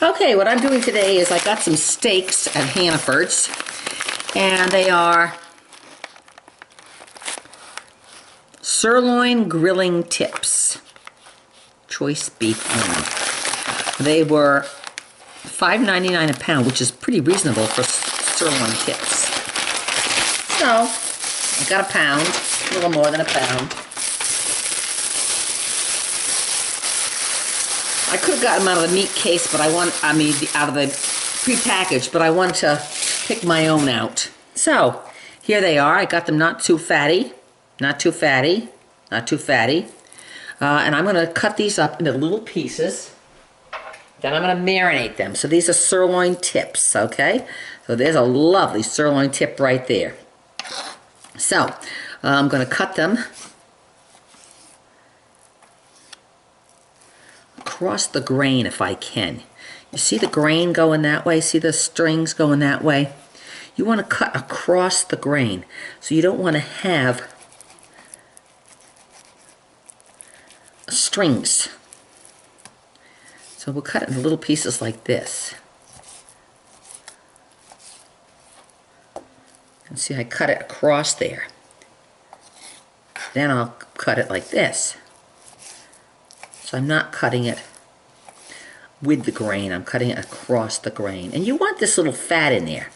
Okay, what I'm doing today is I got some steaks at Hannaford's, and they are sirloin grilling tips, choice beef only. They were $5.99 a pound, which is pretty reasonable for sirloin tips. So, I got a pound, a little more than a pound. I could have gotten them out of the meat case, but out of the prepackaged, but I wanted to pick my own out. So, here they are. I got them not too fatty, not too fatty, not too fatty. And I'm going to cut these up into little pieces. Then I'm going to marinate them. So these are sirloin tips, okay? So there's a lovely sirloin tip right there. So, I'm going to cut them across the grain if I can. You see the grain going that way? See the strings going that way? You want to cut across the grain. So you don't want to have strings. So we'll cut it in little pieces like this. And see, I cut it across there. Then I'll cut it like this. So I'm not cutting it with the grain, I'm cutting it across the grain. And you want this little fat in there.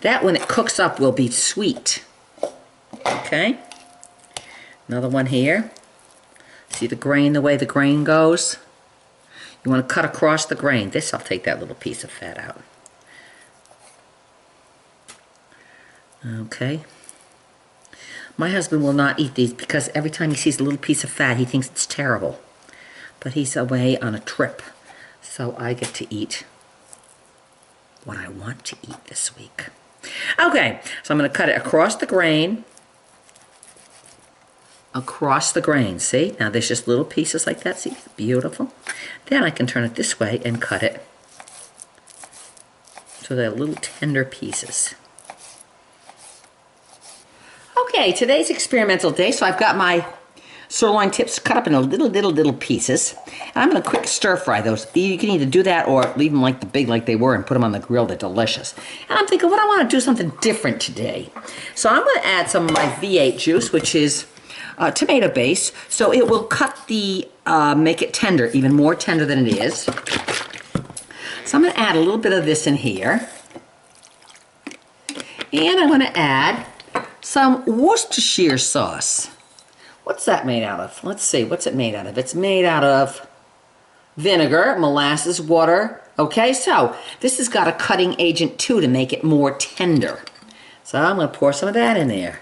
That, when it cooks up, will be sweet. Okay? Another one here. See the grain, the way the grain goes? You want to cut across the grain. This, I'll take that little piece of fat out. Okay. My husband will not eat these because every time he sees a little piece of fat, he thinks it's terrible. But he's away on a trip, so I get to eat what I want to eat this week. Okay, so I'm going to cut it across the grain. Across the grain, see? Now there's just little pieces like that, see? Beautiful. Then I can turn it this way and cut it so they're little tender pieces. Okay, today's experimental day, so I've got my sirloin tips cut up in little pieces. And I'm going to quick stir fry those. You can either do that or leave them like they were and put them on the grill. They're delicious. And I'm thinking, what I want to do something different today. So I'm going to add some of my V8 juice, which is tomato base. So it will make it tender, even more tender than it is. So I'm going to add a little bit of this in here. And I'm going to add some Worcestershire sauce. What's that made out of? Let's see, what's it made out of? It's made out of vinegar, molasses, water. Okay, so this has got a cutting agent too to make it more tender. So I'm going to pour some of that in there.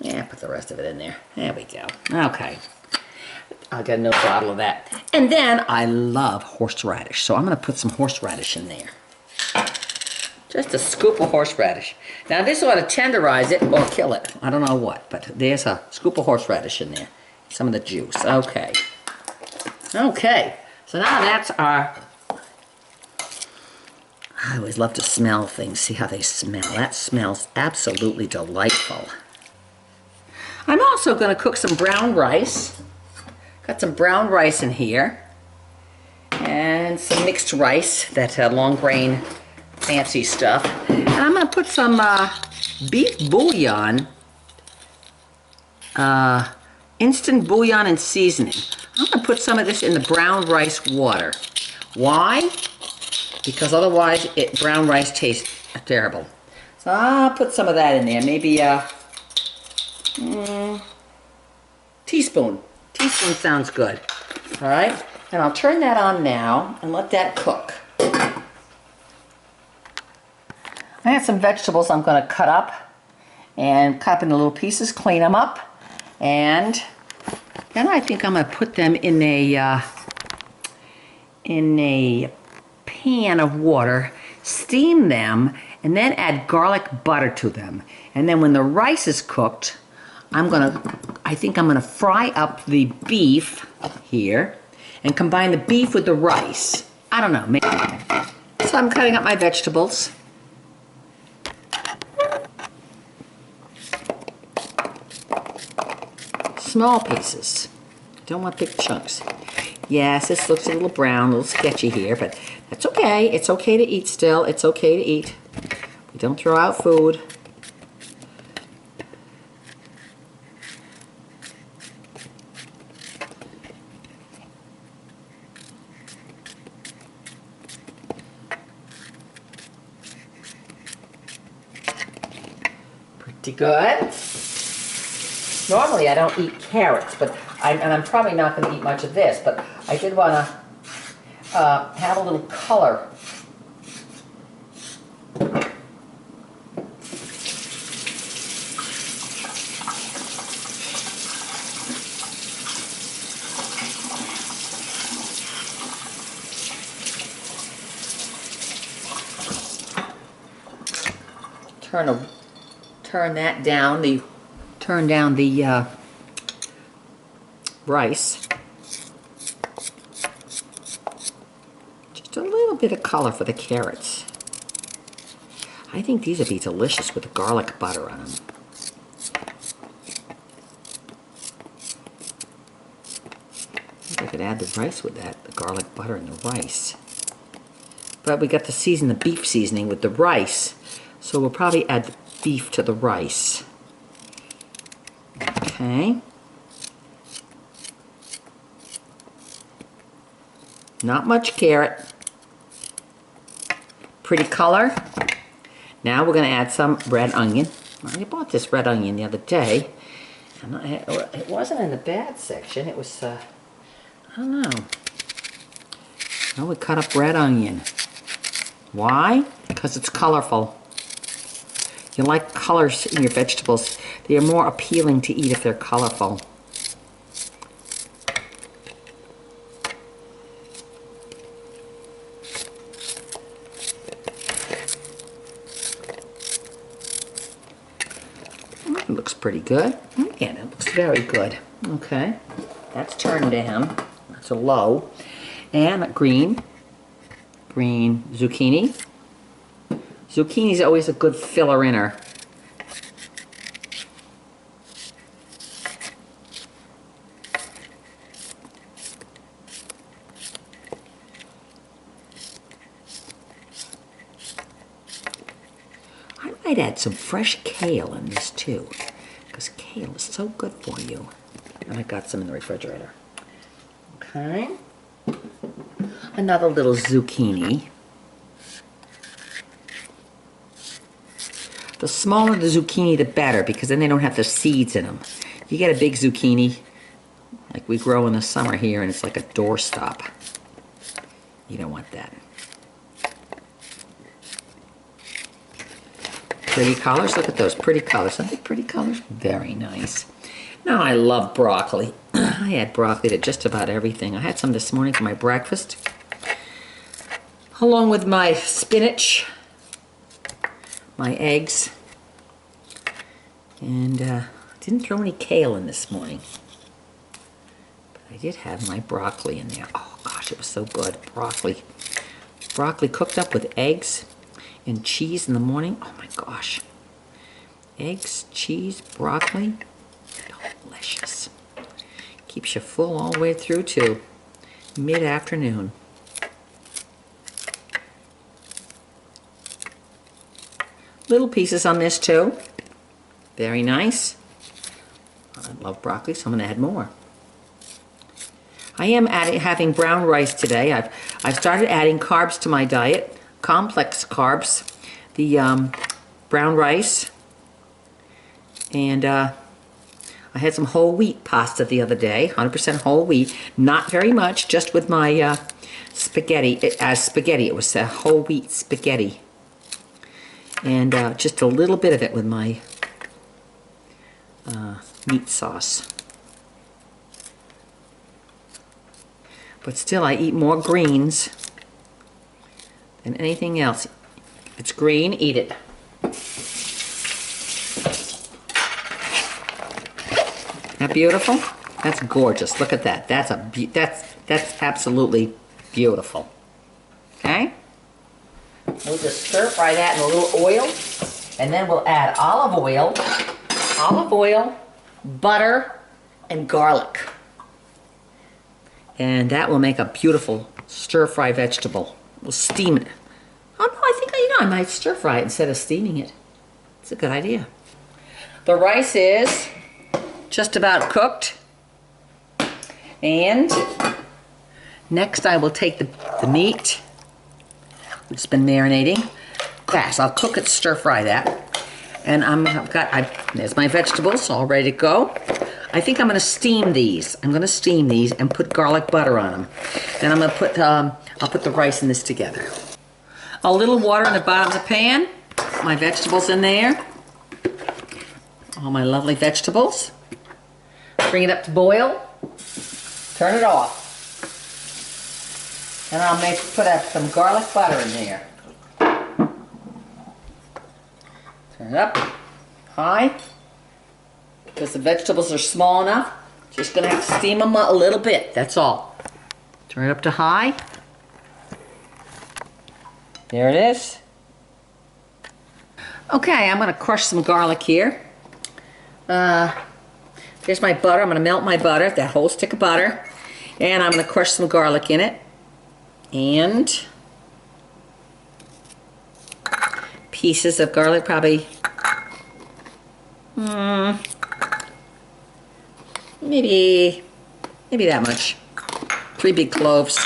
Yeah, put the rest of it in there. There we go. Okay. I'll get another bottle of that. And then I love horseradish, so I'm going to put some horseradish in there. Just a scoop of horseradish. Now this ought to tenderize it or kill it. I don't know what, but there's a scoop of horseradish in there. Some of the juice. Okay. Okay. So now that's our... I always love to smell things, see how they smell. That smells absolutely delightful. I'm also going to cook some brown rice. Got some brown rice in here. And some mixed rice, that long grain fancy stuff. And I'm going to put some beef bouillon, instant bouillon and seasoning. I'm going to put some of this in the brown rice water. Why? Because otherwise brown rice tastes terrible. So I'll put some of that in there. Maybe a teaspoon. Teaspoon sounds good. All right? And I'll turn that on now and let that cook. I have some vegetables I'm going to cut up into little pieces, clean them up, and then I think I'm going to put them in a pan of water, steam them, and then add garlic butter to them. And then when the rice is cooked, I think I'm going to fry up the beef here and combine the beef with the rice. I don't know. Maybe. So I'm cutting up my vegetables. Small pieces. Don't want big chunks. Yes, this looks a little brown, a little sketchy here, but that's okay. It's okay to eat still. It's okay to eat. We don't throw out food. Pretty good. Normally I don't eat carrots, but I'm probably not going to eat much of this, but I did want to have a little color. Turn down the rice. Just a little bit of color for the carrots. I think these would be delicious with the garlic butter on them. I could add the rice with that, the garlic butter and the rice. But we got to season the beef seasoning with the rice, so we'll probably add the beef to the rice. Okay. Not much carrot. Pretty color. Now we're going to add some red onion. I bought this red onion the other day. It wasn't in the bad section. It was, I don't know. Well, we cut up red onion. Why? Because it's colorful. You like colors in your vegetables. They are more appealing to eat if they're colorful. It looks pretty good. Again, it looks very good. Okay, that's turned down. That's a low. And green zucchini. Zucchini is always a good filler inner. I might add some fresh kale in this too, because kale is so good for you. And I got some in the refrigerator. Okay. Another little zucchini. The smaller the zucchini, the better, because then they don't have the seeds in them. If you get a big zucchini, like we grow in the summer here, and it's like a doorstop, you don't want that. Pretty colors, look at those pretty colors. Aren't they pretty colors? Very nice. Now I love broccoli. I add broccoli to just about everything. I had some this morning for my breakfast, along with my spinach, my eggs, and didn't throw any kale in this morning, but I did have my broccoli in there. Oh gosh, it was so good. Broccoli cooked up with eggs and cheese in the morning. Oh my gosh, eggs, cheese, broccoli, delicious. Keeps you full all the way through to mid-afternoon. Little pieces on this too. Very nice. I love broccoli, so I'm going to add more. I am having brown rice today. I've started adding carbs to my diet, complex carbs. The brown rice, and I had some whole wheat pasta the other day, 100% whole wheat. Not very much, just with my spaghetti. It was whole wheat spaghetti. And just a little bit of it with my meat sauce. But still, I eat more greens than anything else. If it's green, eat it. Isn't that beautiful? That's gorgeous. Look at that. That's absolutely beautiful. Okay? We'll just stir fry that in a little oil, and then we'll add olive oil, butter, and garlic. And that will make a beautiful stir-fry vegetable. We'll steam it. Oh no, I think I might stir-fry it instead of steaming it. It's a good idea. The rice is just about cooked. And next I will take the meat. It's been marinating. Fast, I'll cook it, stir-fry that. And there's my vegetables all ready to go. I think I'm going to steam these. I'm going to steam these and put garlic butter on them. Then I'm going to put, I'll put the rice in this together. A little water in the bottom of the pan. My vegetables in there. All my lovely vegetables. Bring it up to boil. Turn it off. And I'll put some garlic butter in there. Turn it up high. Because the vegetables are small enough, just gonna have to steam them a little bit, that's all. Turn it up to high. There it is. Okay, I'm gonna crush some garlic here. There's my butter. I'm gonna melt my butter, that whole stick of butter. And I'm gonna crush some garlic in it. And pieces of garlic, probably maybe that much. 3 big cloves.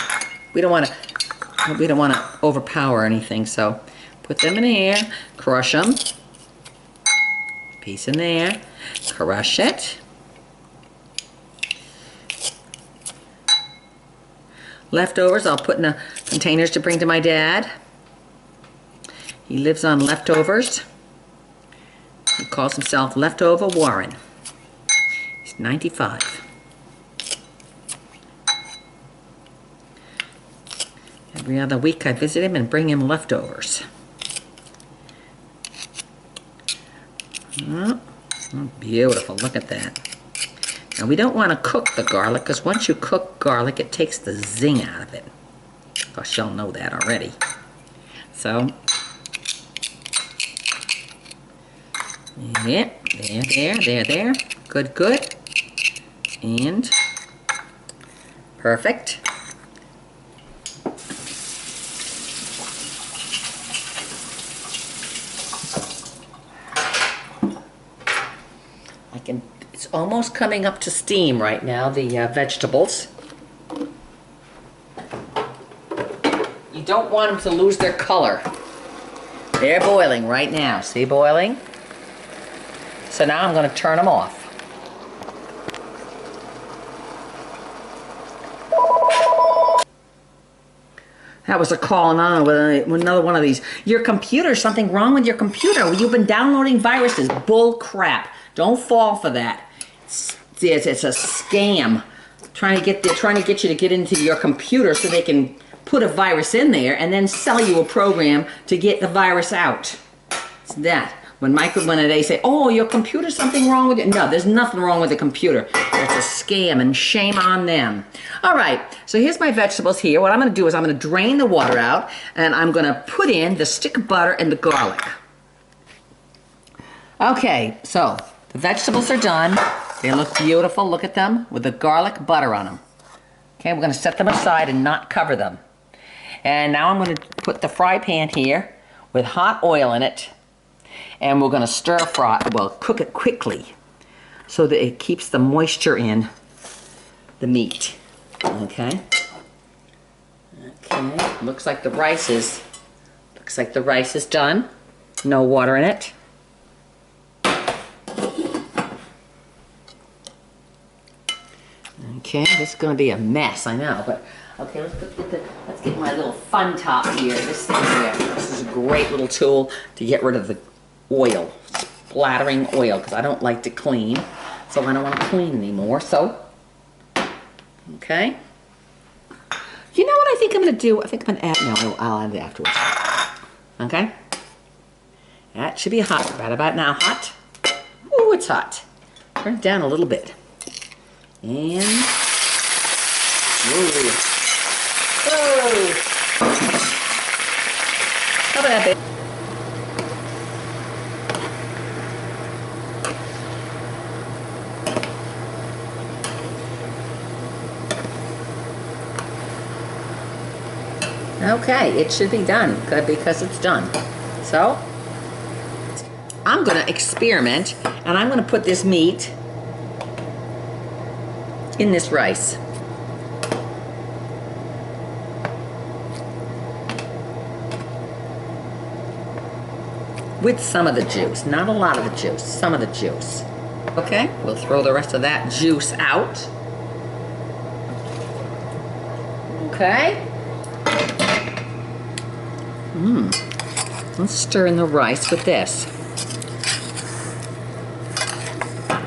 We don't want to overpower anything, so put them in here, crush them. Piece in there, crush it. Leftovers I'll put in the containers to bring to my dad. He lives on leftovers. He calls himself Leftover Warren. He's 95. Every other week I visit him and bring him leftovers. Oh, beautiful, look at that. Now we don't want to cook the garlic, because once you cook garlic it takes the zing out of it. Of course y'all know that already. So, yeah, there. Good. And perfect. It's almost coming up to steam right now, the vegetables. You don't want them to lose their color. They're boiling right now. See, boiling? So now I'm going to turn them off. That was a call on with another one of these. Your computer, something wrong with your computer. You've been downloading viruses. Bull crap. Don't fall for that. It's a scam. Trying to get you to get into your computer so they can put a virus in there and then sell you a program to get the virus out. It's that. When they say, oh, your computer's something wrong with it. No, there's nothing wrong with the computer. It's a scam, and shame on them. All right, so here's my vegetables here. What I'm going to do is I'm going to drain the water out, and I'm going to put in the stick of butter and the garlic. Okay, so the vegetables are done. They look beautiful. Look at them with the garlic butter on them. Okay, we're going to set them aside and not cover them. And now I'm going to put the fry pan here with hot oil in it. And we're going to stir fry, well, cook it quickly so that it keeps the moisture in the meat. Okay? Okay, looks like the rice is done. No water in it. Okay, this is going to be a mess, I know, but okay, let's get my little fun top here. This thing here. This is a great little tool to get rid of the oil, splattering oil, because I don't like to clean, so I don't want to clean anymore. So, okay. You know what I think I'm going to do? I think I'm going to add, no, I'll add it afterwards. Okay? That should be hot, right about now. Hot. Ooh, it's hot. Turn it down a little bit. And, ooh. Oh. How about that, babe? Okay, it should be done because it's done. So, I'm gonna experiment and I'm gonna put this meat in this rice. With some of the juice, not a lot of the juice, some of the juice. Okay, we'll throw the rest of that juice out. Okay. Let's stir in the rice with this. I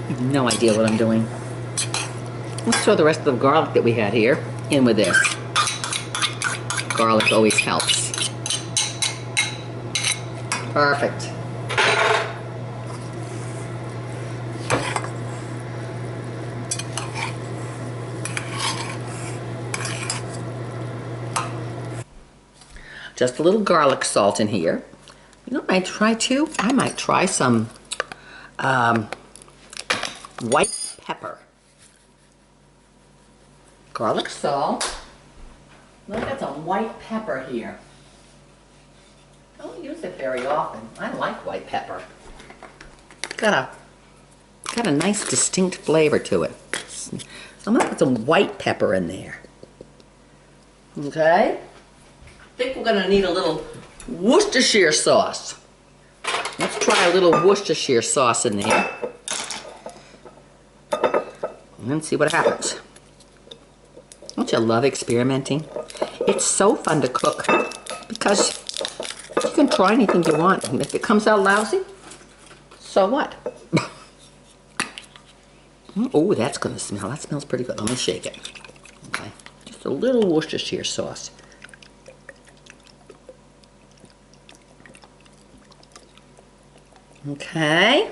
have no idea what I'm doing. Let's throw the rest of the garlic that we had here in with this. Garlic always helps. Perfect. Just a little garlic salt in here. You know what I might try too? I might try some white pepper. Garlic salt. Look, got some white pepper here. I don't use it very often. I like white pepper. Got a nice distinct flavor to it. So I'm gonna put some white pepper in there. Okay? I think we're gonna need a little Worcestershire sauce. Let's try a little Worcestershire sauce in there. And then see what happens. Don't you love experimenting? It's so fun to cook because you can try anything you want. And if it comes out lousy, so what? Oh, that's gonna smell. That smells pretty good. Let me shake it. Okay. Just a little Worcestershire sauce. Okay.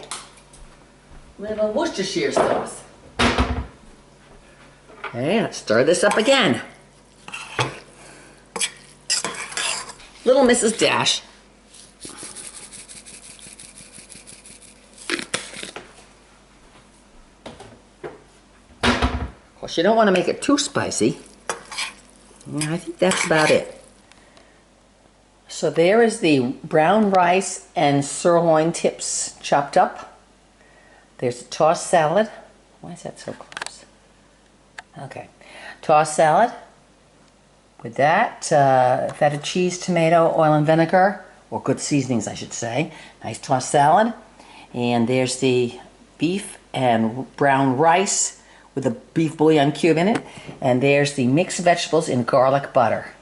Little Worcestershire sauce. Okay, let's stir this up again. Little Mrs. Dash. Of course, you don't want to make it too spicy. I think that's about it. So there is the brown rice and sirloin tips chopped up. There's a tossed salad. Why is that so close? Okay. Tossed salad with that, feta cheese, tomato, oil and vinegar, or good seasonings I should say. Nice tossed salad. And there's the beef and brown rice with a beef bouillon cube in it. And there's the mixed vegetables in garlic butter.